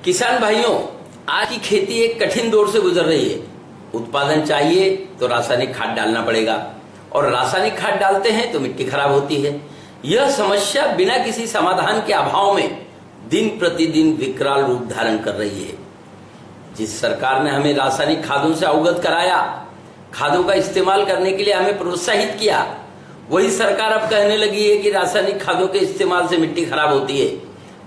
किसान भाइयों, आज की खेती एक कठिन दौर से गुजर रही है। उत्पादन चाहिए तो रासायनिक खाद डालना पड़ेगा और रासायनिक खाद डालते हैं तो मिट्टी खराब होती है। यह समस्या बिना किसी समाधान के अभाव में दिन प्रतिदिन विकराल रूप धारण कर रही है। जिस सरकार ने हमें रासायनिक खादों से अवगत कराया, खादों का इस्तेमाल करने के लिए हमें प्रोत्साहित किया, वही सरकार अब कहने लगी है कि रासायनिक खादों के इस्तेमाल से मिट्टी खराब होती है।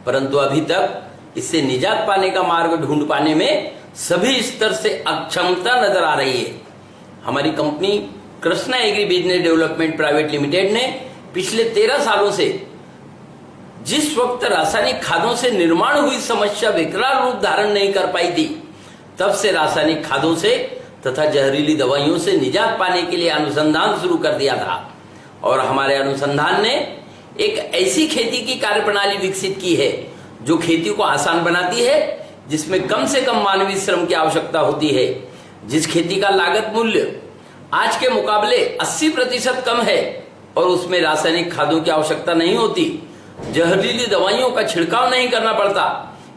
परंतु अभी तक इससे निजात पाने का मार्ग ढूंढ पाने में सभी स्तर से अक्षमता नजर आ रही है। हमारी company Krishna agri business development private limited ने पिछले 13 सालों से जिस वक्त रासायनिक खादों से निर्माण हुई समस्या विकराल रूप धारण नहीं कर पाई थी, तब से रासायनिक खादों से तथा जहरीली दवाइयों से निजात पाने के लिए अनुसंधान शुरू कर दिया था। और हमारे अनुसंधान ने एक ऐसी खेती की कार्यप्रणाली विकसित की है जो खेती को आसान बनाती है, जिसमें कम से कम मानवीय श्रम की आवश्यकता होती है, जिस खेती का लागत मूल्य आज के मुकाबले 80% कम है और उसमें रासायनिक खादों की आवश्यकता नहीं होती, जहरीली दवाइयों का छिड़काव नहीं करना पड़ता।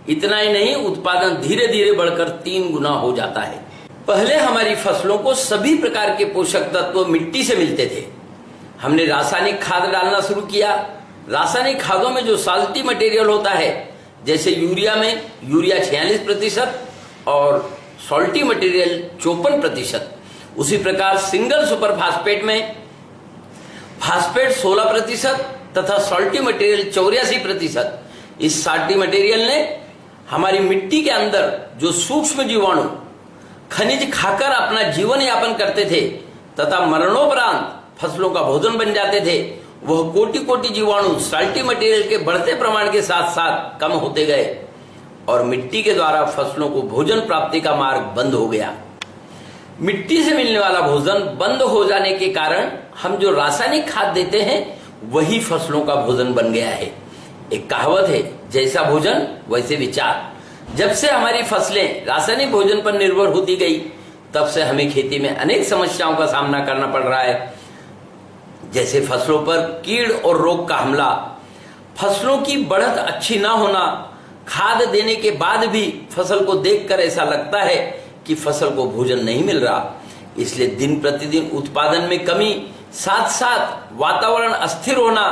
इतना ही नहीं, उत्पादन धीरे धीरे बढ़कर 3 गुना हो जाता है। पहले हमारी फसलों को सभी प्रकार के पोषक तत्व मिट्टी से मिलते थे। हमने रासायनिक खाद डालना शुरू किया। रासायनिक खादों में जो साल्टी मटेरियल होता है, जैसे यूरिया में यूरिया 46% और सॉल्टी मटेरियल 54%, उसी प्रकार सिंगल सुपर फास्फेट में फास्फेट 16% तथा सॉल्टी मटेरियल 84%। इस साल्टी मटेरियल ने हमारी मिट्टी के अंदर जो सूक्ष्म जीवाणु खनिज खाकर अपना जीवन यापन करते थे तथा मरणोपरांत फसलों का भोजन बन जाते थे, वह कोटि कोटि जीवाणु साल्टी मटेरियल के बढ़ते प्रमाण के साथ साथ कम होते गए और मिट्टी के द्वारा फसलों को भोजन प्राप्ति का मार्ग बंद हो गया। मिट्टी से मिलने वाला भोजन बंद हो जाने के कारण हम जो रासायनिक खाद देते हैं वही फसलों का भोजन बन गया है। एक कहावत है, जैसा भोजन वैसे विचार। जब से हमारी फसलें रासायनिक भोजन पर निर्भर होती गई, तब से हमें खेती में अनेक समस्याओं का सामना करना पड़ रहा है, जैसे फसलों पर कीड़ और रोग का हमला, फसलों की बढ़त अच्छी ना होना, खाद देने के बाद भी फसल को देखकर ऐसा लगता है कि फसल को भोजन नहीं मिल रहा। इसलिए दिन प्रतिदिन उत्पादन में कमी, साथ साथ वातावरण अस्थिर होना,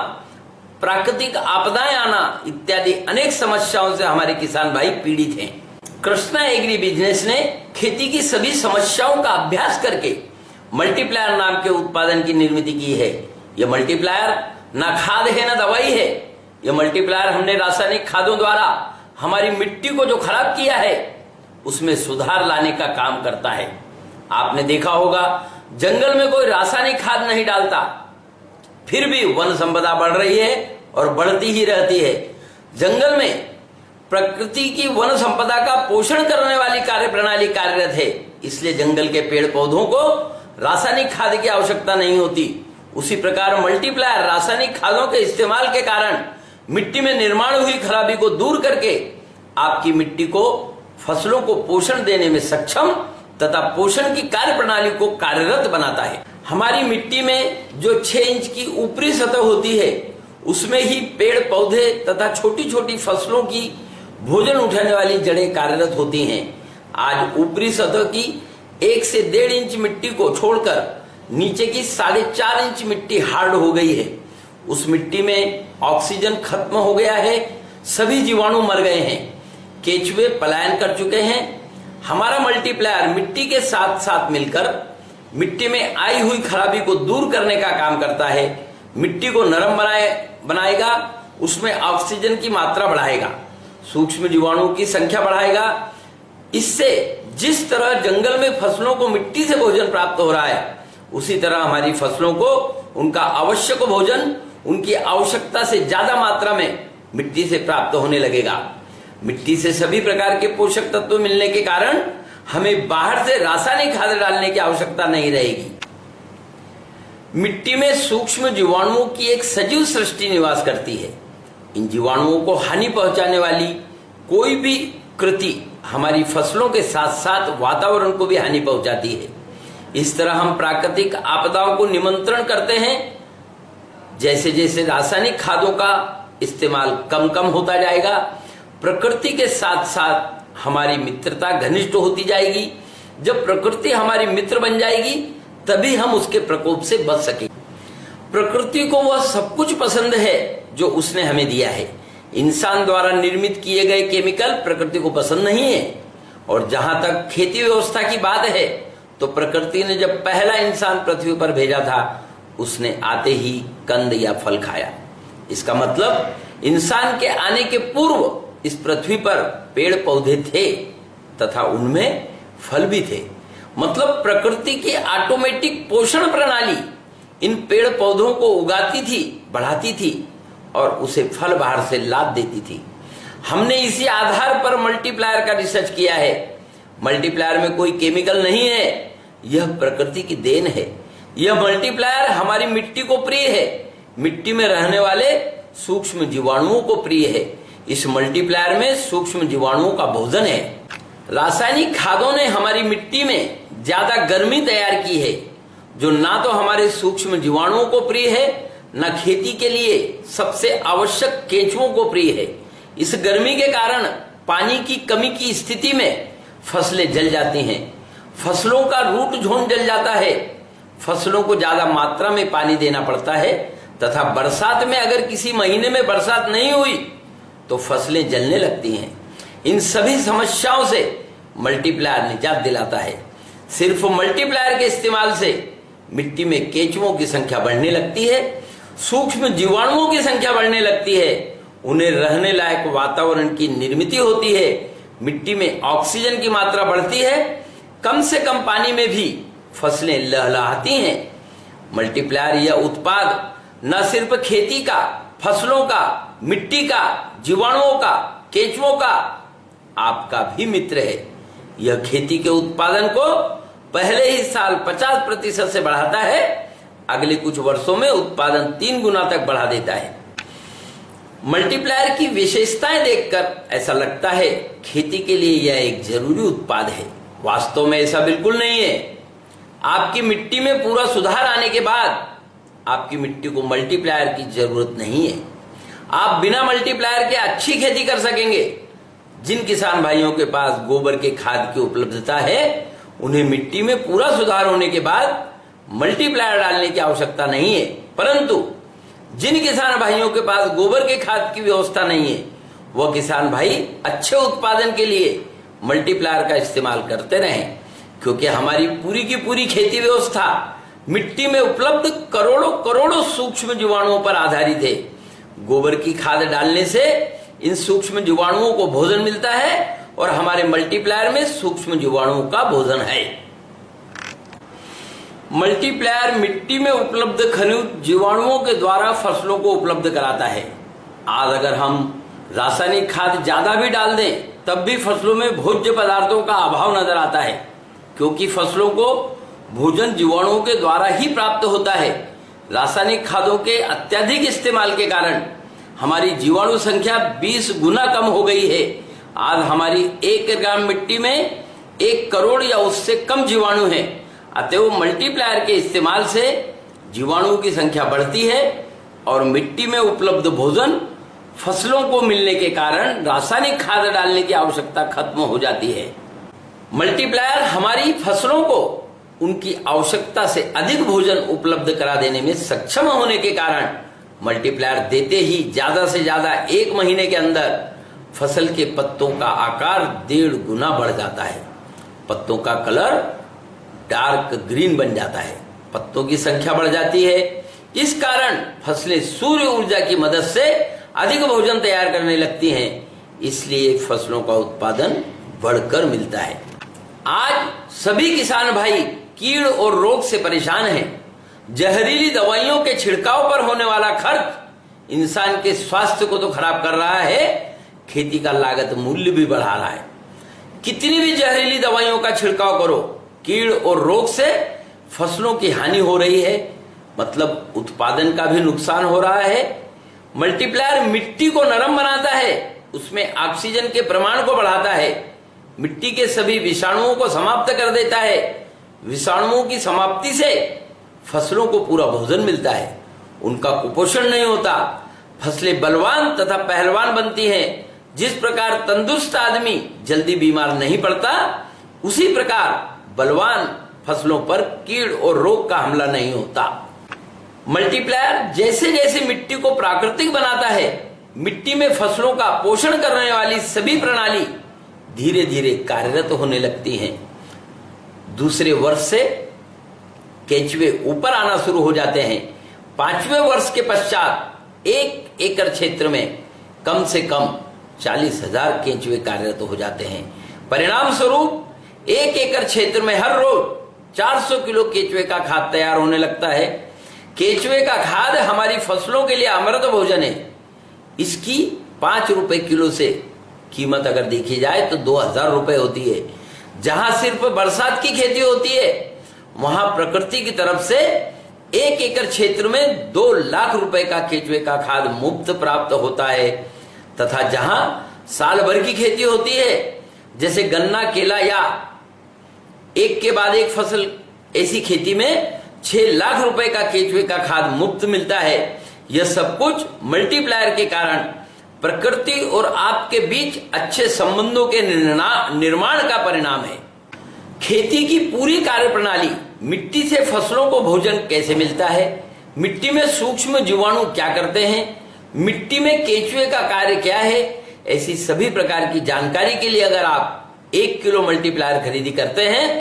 प्राकृतिक आपदाएं आना इत्यादि अनेक समस्याओं से हमारे किसान भाई पीड़ित हैं। कृष्णा एग्री बिजनेस ने खेती की सभी समस्याओं का अभ्यास करके मल्टीप्लायर नाम के उत्पादन की निर्मित की है। यह मल्टीप्लायर ना खाद है ना दवाई है। यह मल्टीप्लायर हमने रासायनिक खादों द्वारा हमारी मिट्टी को जो खराब किया है उसमें सुधार लाने का काम करता है। आपने देखा होगा, जंगल में कोई रासायनिक खाद नहीं डालता, फिर भी वन संपदा बढ़ रही है और बढ़ती ही रहती है। जंगल में प्रकृति की वन संपदा का पोषण करने वाली कार्यप्रणाली कार्यरत है, इसलिए जंगल के पेड़ पौधों को रासायनिक खाद की आवश्यकता नहीं होती। उसी प्रकार मल्टीप्लायर रासायनिक खादों के इस्तेमाल के कारण मिट्टी में निर्माण हुई खराबी को दूर करके आपकी मिट्टी को फसलों को पोषण देने में सक्षम तथा पोषण की कार्यप्रणाली को कार्यरत बनाता है। हमारी मिट्टी में जो 6 इंच की ऊपरी सतह होती है, उसमें ही पेड़ पौधे तथा छोटी छोटी फसलों की भोजन उठाने वाली जड़ें कार्यरत होती हैं। आज ऊपरी सतह की 1 से 1.5 इंच मिट्टी को छोड़कर नीचे की 4.5 इंच मिट्टी हार्ड हो गई है। उस मिट्टी में ऑक्सीजन खत्म हो गया है, सभी जीवाणु मर गए हैं, केंचुए पलायन कर चुके हैं। हमारा मल्टीप्लायर मिट्टी के साथ साथ मिलकर मिट्टी में आई हुई खराबी को दूर करने का काम करता है। मिट्टी को नरम बनाएगा, उसमें ऑक्सीजन की मात्रा बढ़ाएगा, सूक्ष्म जीवाणुओं की संख्या बढ़ाएगा। इससे जिस तरह जंगल में फसलों को मिट्टी से भोजन प्राप्त हो रहा है, उसी तरह हमारी फसलों को उनका आवश्यक भोजन उनकी आवश्यकता से ज्यादा मात्रा में मिट्टी से प्राप्त होने लगेगा। मिट्टी से सभी प्रकार के पोषक तत्व मिलने के कारण हमें बाहर से रासायनिक खाद डालने की आवश्यकता नहीं रहेगी। मिट्टी में सूक्ष्म जीवाणुओं की एक सजीव सृष्टि निवास करती है। इन जीवाणुओं को हानि पहुंचाने वाली कोई भी कृति हमारी फसलों के साथ साथ वातावरण को भी हानि पहुंचाती है। इस तरह हम प्राकृतिक आपदाओं को निमंत्रण करते हैं। जैसे जैसे रासायनिक खादों का इस्तेमाल कम कम होता जाएगा, प्रकृति के साथ साथ हमारी मित्रता घनिष्ठ होती जाएगी। जब प्रकृति हमारी मित्र बन जाएगी तभी हम उसके प्रकोप से बच सकेंगे। प्रकृति को वह सब कुछ पसंद है जो उसने हमें दिया है। इंसान द्वारा निर्मित किए गए केमिकल प्रकृति को पसंद नहीं है। और जहां तक खेती व्यवस्था की बात है तो प्रकृति ने जब पहला इंसान पृथ्वी पर भेजा था उसने आते ही कंद या फल खाया। इसका मतलब इंसान के आने के पूर्व इस पृथ्वी पर पेड़ पौधे थे तथा उनमें फल भी थे। मतलब प्रकृति की ऑटोमेटिक पोषण प्रणाली इन पेड़ पौधों को उगाती थी, बढ़ाती थी और उसे फल बाहर से लाद देती थी। हमने इसी आधार पर मल्टीप्लायर का रिसर्च किया है। मल्टीप्लायर में कोई केमिकल नहीं है, यह प्रकृति की देन है। यह मल्टीप्लायर हमारी मिट्टी को प्रिय है, मिट्टी में रहने वाले सूक्ष्म जीवाणुओं को प्रिय है। इस मल्टीप्लायर में सूक्ष्म जीवाणुओं का भोजन है। रासायनिक खादों ने हमारी मिट्टी में ज्यादा गर्मी तैयार की है जो ना तो हमारे सूक्ष्म जीवाणुओं को प्रिय है न खेती के लिए सबसे आवश्यक केंचुओं को प्रिय है। इस गर्मी के कारण पानी की कमी की स्थिति में फसलें जल जाती हैं, फसलों का रूट झोंड जल जाता है, फसलों को ज्यादा मात्रा में पानी देना पड़ता है तथा बरसात में अगर किसी महीने में बरसात नहीं हुई तो फसलें जलने लगती हैं। इन सभी समस्याओं से मल्टीप्लायर निजात दिलाता है। सिर्फ मल्टीप्लायर के इस्तेमाल से मिट्टी में केंचुओं की संख्या बढ़ने लगती है, सूक्ष्म जीवाणुओं की संख्या बढ़ने लगती है, उन्हें रहने लायक वातावरण की निर्मित होती है, मिट्टी में ऑक्सीजन की मात्रा बढ़ती है, कम से कम पानी में भी फसलें लहलहाती हैं। मल्टीप्लायर यह उत्पाद न सिर्फ खेती का, फसलों का, मिट्टी का, जीवाणुओं का, केंचुओं का, आपका भी मित्र है। यह खेती के उत्पादन को पहले ही साल 50% से बढ़ाता है, अगले कुछ वर्षों में उत्पादन 3 गुना तक बढ़ा देता है। मल्टीप्लायर की विशेषताएं देखकर ऐसा लगता है खेती के लिए यह एक जरूरी उत्पाद है। वास्तव में ऐसा बिल्कुल नहीं है। आपकी मिट्टी में पूरा सुधार आने के बाद आपकी मिट्टी को मल्टीप्लायर की जरूरत नहीं है। आप बिना मल्टीप्लायर के अच्छी खेती कर सकेंगे। जिन किसान भाइयों के पास गोबर के खाद की उपलब्धता है उन्हें मिट्टी में पूरा सुधार होने के बाद मल्टीप्लायर डालने की आवश्यकता नहीं है। परंतु जिन किसान भाइयों के पास गोबर के खाद की व्यवस्था नहीं है वह किसान भाई अच्छे उत्पादन के लिए मल्टीप्लायर का इस्तेमाल करते रहें, क्योंकि हमारी पूरी की पूरी खेती व्यवस्था मिट्टी में उपलब्ध करोड़ों करोड़ों सूक्ष्म जीवाणुओं पर आधारित है। गोबर की खाद डालने से इन सूक्ष्म जीवाणुओं को भोजन मिलता है और हमारे मल्टीप्लायर में सूक्ष्म जीवाणुओं का भोजन है। मल्टीप्लायर मिट्टी में उपलब्ध खनिज जीवाणुओं के द्वारा फसलों को उपलब्ध कराता है। आज अगर हम रासायनिक खाद ज्यादा भी डाल दें तब भी फसलों में भोज्य पदार्थों का अभाव नजर आता है, क्योंकि फसलों को भोजन जीवाणुओं के द्वारा ही प्राप्त होता है। रासायनिक खादों के अत्यधिक इस्तेमाल के कारण हमारी जीवाणु संख्या 20 गुना कम हो गई है। आज हमारी 1 ग्राम मिट्टी में 1 करोड़ या उससे कम जीवाणु हैं। अतएव मल्टीप्लायर के इस्तेमाल से जीवाणुओं की संख्या बढ़ती है और मिट्टी में उपलब्ध भोजन फसलों को मिलने के कारण रासायनिक खाद डालने की आवश्यकता खत्म हो जाती है। मल्टीप्लायर हमारी फसलों को उनकी आवश्यकता से अधिक भोजन उपलब्ध करा देने में सक्षम होने के कारण मल्टीप्लायर देते ही ज्यादा से ज्यादा 1 महीने के अंदर फसल के पत्तों का आकार 1.5 गुना बढ़ जाता है। पत्तों का कलर डार्क ग्रीन बन जाता है, पत्तों की संख्या बढ़ जाती है। इस कारण फसलें सूर्य ऊर्जा की मदद से अधिक भोजन तैयार करने लगती हैं, इसलिए फसलों का उत्पादन बढ़कर मिलता है। आज सभी किसान भाई कीड़ और रोग से परेशान हैं। जहरीली दवाइयों के छिड़काव पर होने वाला खर्च इंसान के स्वास्थ्य को तो खराब कर रहा है, खेती का लागत मूल्य भी बढ़ा रहा है। कितनी भी जहरीली दवाइयों का छिड़काव करो, कीड़ और रोग से फसलों की हानि हो रही है, मतलब उत्पादन का भी नुकसान हो रहा है। मल्टीप्लायर मिट्टी को नरम बनाता है, उसमें ऑक्सीजन के प्रमाण को बढ़ाता है, मिट्टी के सभी विषाणुओं को समाप्त कर देता है। विषाणुओं की समाप्ति से फसलों को पूरा भोजन मिलता है, उनका कुपोषण नहीं होता, फसलें बलवान तथा पहलवान बनती हैं जिस प्रकार तंदुरुस्त आदमी जल्दी बीमार नहीं पड़ता, उसी प्रकार बलवान फसलों पर कीड़ और रोग का हमला नहीं होता। मल्टीप्लायर जैसे जैसे मिट्टी को प्राकृतिक बनाता है, मिट्टी में फसलों का पोषण करने वाली सभी प्रणाली धीरे धीरे कार्यरत होने लगती हैं। दूसरे वर्ष से केंचुए ऊपर आना शुरू हो जाते हैं। 5वें वर्ष के पश्चात 1 एकड़ क्षेत्र में कम से कम 40,000 केंचुए कार्यरत हो जाते हैं। परिणाम स्वरूप 1 एकड़ क्षेत्र में हर रोज 400 किलो केंचुए का खाद तैयार होने लगता है। केंचुए का खाद हमारी फसलों के लिए अमृत भोजन है। इसकी 5 रुपए किलो से कीमत अगर देखी जाए तो 2,000 रुपए होती है। जहां सिर्फ बरसात की खेती होती है, वहां प्रकृति की तरफ से 1 एकड़ क्षेत्र में 2 लाख रुपए का केंचुए का खाद मुफ्त प्राप्त होता है। तथा जहां साल भर की खेती होती है, जैसे गन्ना, केला या एक के बाद एक फसल, ऐसी खेती में 6 लाख रुपए का केंचुए का खाद मुफ्त मिलता है। यह सब कुछ मल्टीप्लायर के कारण प्रकृति और आपके बीच अच्छे संबंधों के निर्माण का परिणाम है। खेती की पूरी कार्यप्रणाली, मिट्टी से फसलों को भोजन कैसे मिलता है, मिट्टी में सूक्ष्म जीवाणु क्या करते हैं, मिट्टी में केंचुए का कार्य क्या है, ऐसी सभी प्रकार की जानकारी के लिए अगर आप 1 किलो मल्टीप्लायर खरीदी करते हैं